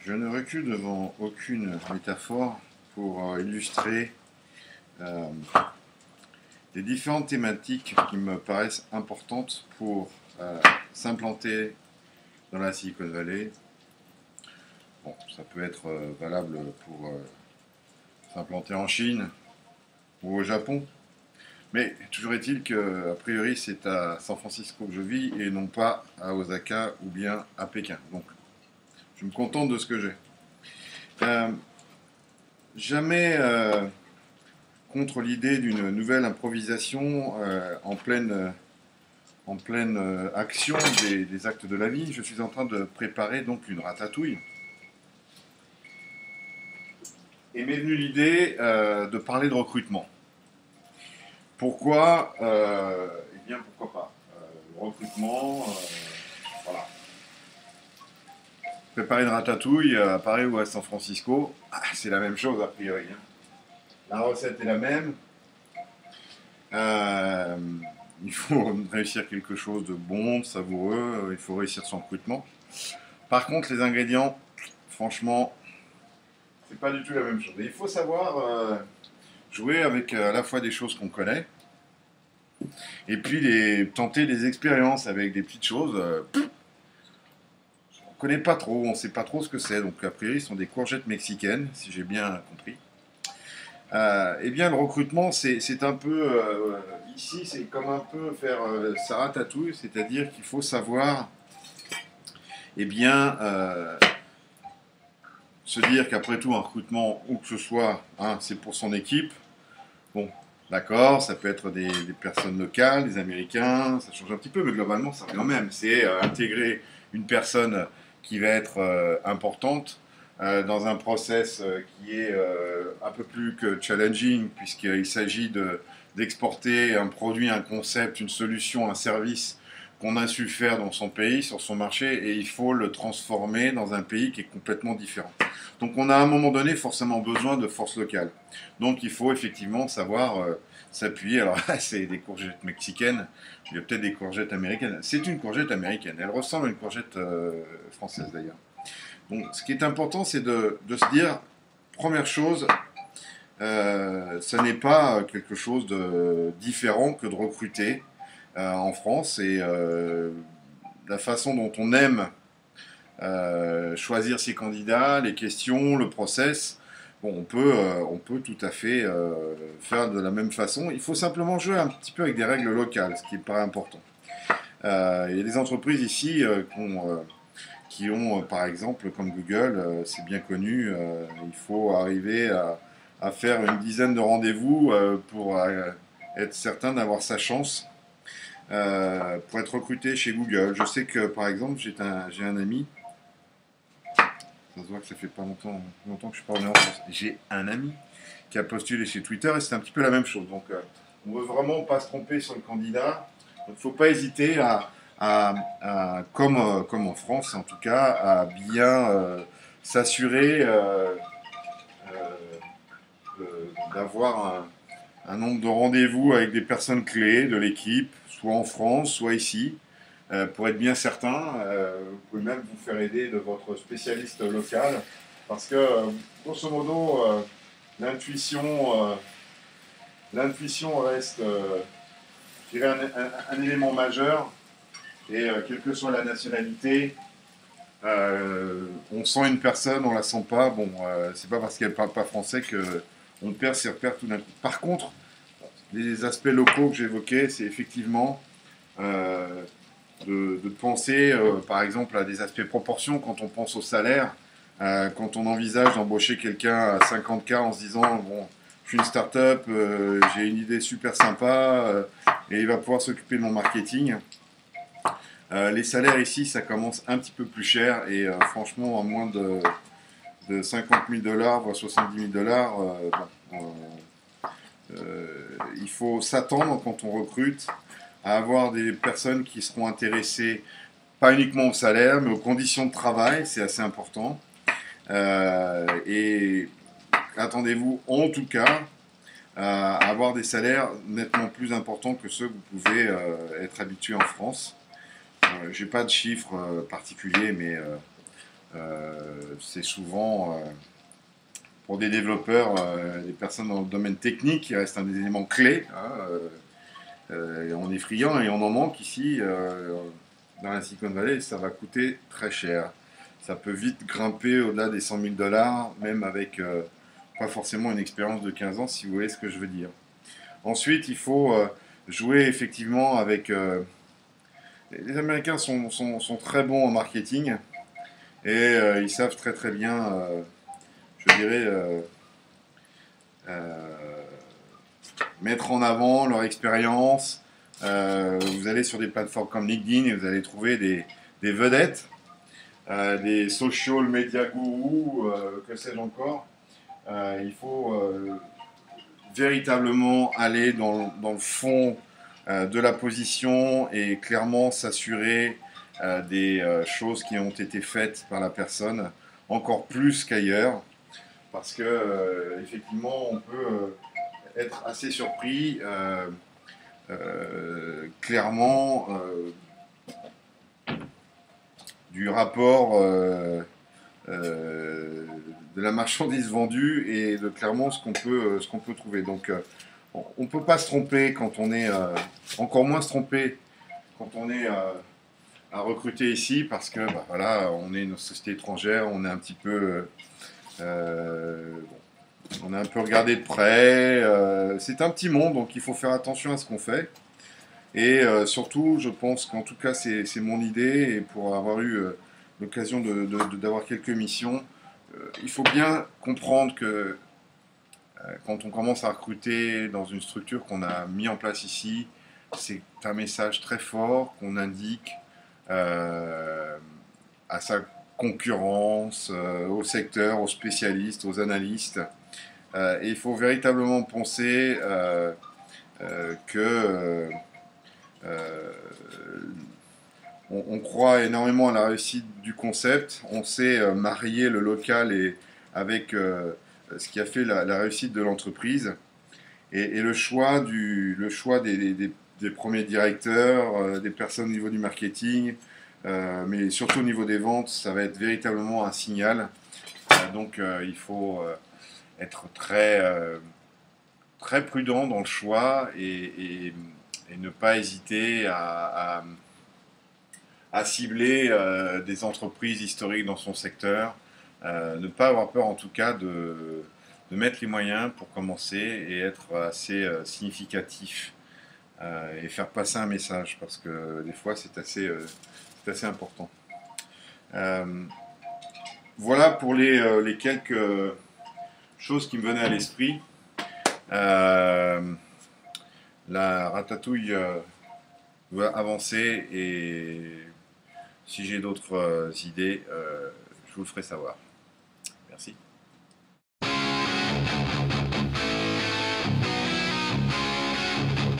Je ne recule devant aucune métaphore pour illustrer euh, les différentes thématiques qui me paraissent importantes pour s'implanter dans la Silicon Valley. Bon, ça peut être valable pour s'implanter en Chine ou au Japon, mais toujours est-il que, a priori, c'est à San Francisco que je vis et non pas à Osaka ou bien à Pékin. Donc, je me contente de ce que j'ai. Euh, Jamais contre l'idée d'une nouvelle improvisation en pleine action des actes de la vie. Je suis en train de préparer donc une ratatouille. Et m'est venue l'idée de parler de recrutement. Pourquoi Eh bien, pourquoi pas le recrutement, voilà. Préparer une ratatouille à Paris ou à San Francisco, c'est la même chose a priori. Hein. La recette est la même. Euh, il faut réussir quelque chose de bon, de savoureux, il faut réussir son recrutement. Par contre, les ingrédients, franchement, c'est pas du tout la même chose. Et il faut savoir jouer avec à la fois des choses qu'on connaît, et puis tenter des expériences avec des petites choses. On connaît pas trop, on sait pas trop ce que c'est. Donc a priori, ce sont des courgettes mexicaines, si j'ai bien compris. Eh bien, le recrutement, c'est un peu ici, c'est comme un peu faire sa ratatouille, c'est-à-dire qu'il faut savoir, eh bien, se dire qu'après tout, un recrutement, où que ce soit, hein, c'est pour son équipe. Bon, d'accord, ça peut être des personnes locales, des Américains, ça change un petit peu, mais globalement, ça revient au même. C'est intégrer une personne qui va être importante dans un process qui est un peu plus que challenging, puisqu'il s'agit d'exporter un produit, un concept, une solution, un service qu'on a su faire dans son pays, sur son marché, et il faut le transformer dans un pays qui est complètement différent. Donc on a à un moment donné forcément besoin de force locale. Donc il faut effectivement savoir s'appuyer. Alors là, c'est des courgettes mexicaines, il y a peut-être des courgettes américaines. C'est une courgette américaine, elle ressemble à une courgette française d'ailleurs. Donc ce qui est important, c'est de se dire, première chose, ça n'est pas quelque chose de différent que de recruter en France. Et la façon dont on aime choisir ses candidats, les questions, le process, bon, on peut tout à fait faire de la même façon. Il faut simplement jouer un petit peu avec des règles locales, ce qui est pas important. Il y a des entreprises ici qui ont, par exemple, comme Google, c'est bien connu, il faut arriver à faire une dizaine de rendez-vous pour être certain d'avoir sa chance pour être recruté chez Google. Je sais que, par exemple, j'ai un ami, ça se voit que ça fait pas longtemps que je suis pas revenu en France, j'ai un ami qui a postulé chez Twitter et c'est un petit peu la même chose. Donc, on veut vraiment pas se tromper sur le candidat. Donc, il ne faut pas hésiter comme en France en tout cas, à bien s'assurer d'avoir un nombre de rendez-vous avec des personnes clés de l'équipe, soit en France, soit ici, pour être bien certain. Vous pouvez même vous faire aider de votre spécialiste local, parce que, grosso modo, l'intuition reste je dirais un élément majeur. Et quelle que soit la nationalité, on sent une personne, on la sent pas. Bon, c'est pas parce qu'elle parle pas français que on perd ses repères tout d'un coup. Par contre, les aspects locaux que j'évoquais, c'est effectivement de penser, par exemple, à des aspects proportions quand on pense au salaire, quand on envisage d'embaucher quelqu'un à 50K en se disant, bon, je suis une start-up, j'ai une idée super sympa, et il va pouvoir s'occuper de mon marketing. Les salaires ici, ça commence un petit peu plus cher et franchement, à moins de 50 000 dollars, voire 70 000 dollars, il faut s'attendre quand on recrute à avoir des personnes qui seront intéressées pas uniquement au salaire, mais aux conditions de travail, c'est assez important. Et attendez-vous en tout cas à avoir des salaires nettement plus importants que ceux que vous pouvez être habitués en France. J'ai pas de chiffres particuliers, mais C'est souvent, pour des développeurs, des personnes dans le domaine technique, qui reste un des éléments clés. Hein, on est friand et on en manque ici, dans la Silicon Valley, ça va coûter très cher. Ça peut vite grimper au-delà des 100 000 $, même avec pas forcément une expérience de 15 ans, si vous voyez ce que je veux dire. Ensuite, il faut jouer effectivement avec... les Américains sont très bons en marketing et ils savent très très bien, je dirais, mettre en avant leur expérience. Vous allez sur des plateformes comme LinkedIn et vous allez trouver des vedettes, des social media gurus, que sais-je encore. Il faut véritablement aller dans le fond de la position et clairement s'assurer des choses qui ont été faites par la personne, encore plus qu'ailleurs, parce que effectivement on peut être assez surpris clairement du rapport de la marchandise vendue et de clairement ce qu'on peut trouver. Donc on ne peut pas se tromper quand on est, encore moins se tromper quand on est à recruter ici, parce que bah, voilà, on est une société étrangère, on est un petit peu, on est un peu regardé de près. C'est un petit monde, donc il faut faire attention à ce qu'on fait. Et surtout, je pense qu'en tout cas, c'est mon idée, et pour avoir eu l'occasion d'avoir quelques missions, il faut bien comprendre que quand on commence à recruter dans une structure qu'on a mis en place ici, c'est un message très fort qu'on indique à sa concurrence, au secteur, aux spécialistes, aux analystes. Et il faut véritablement penser que on croit énormément à la réussite du concept. On sait marier le local avec ce qui a fait la réussite de l'entreprise. Et le choix des premiers directeurs, des personnes au niveau du marketing, mais surtout au niveau des ventes, ça va être véritablement un signal. Donc il faut être très prudent dans le choix et ne pas hésiter à cibler des entreprises historiques dans son secteur. Ne pas avoir peur en tout cas de mettre les moyens pour commencer et être assez significatif et faire passer un message, parce que des fois c'est assez important. Voilà pour les quelques choses qui me venaient à l'esprit. La ratatouille va avancer, et si j'ai d'autres idées, je vous le ferai savoir. Merci.